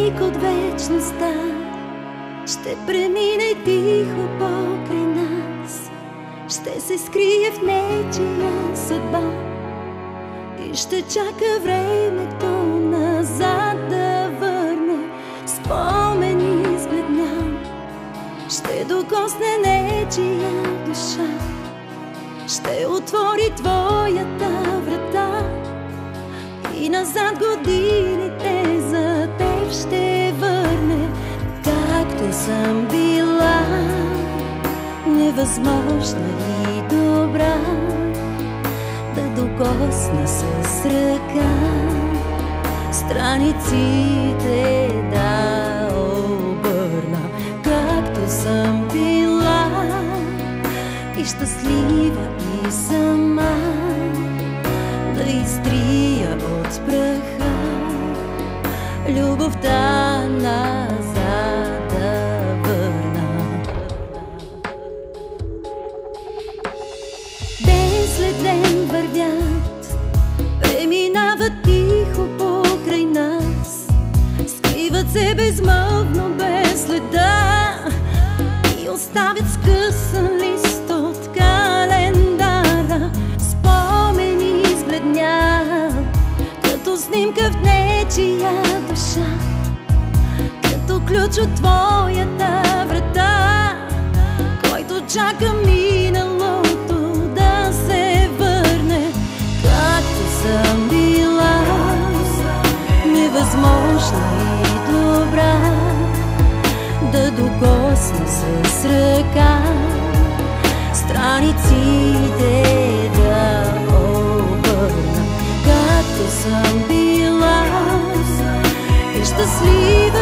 миг от вечността ще премине тихо покрай нас, ще се скрие в нечия съдба и ще чака времето назад да върне спомени сбледнян. Ще докосне нечия душа, ще отвори твоята врата и назад годините за теб ще върне. Както съм била, невъзможна и добра, да докосна с ръка страниците да обърна. Както съм била и щастлива и сама, да изтрия от праха любовта назад да върна. Ден след ден вървят, преминават тихо покрай нас, скриват се безмълвно без следа и оставят скъсан лист от календара. Спомени избледнят като снимка в нечия душа, като ключ от твоята врата, който чака миналото да се върне. Както съм била, невъзможна и добра, да докосна с ръка страниците да обърна. Както съм била и щастлива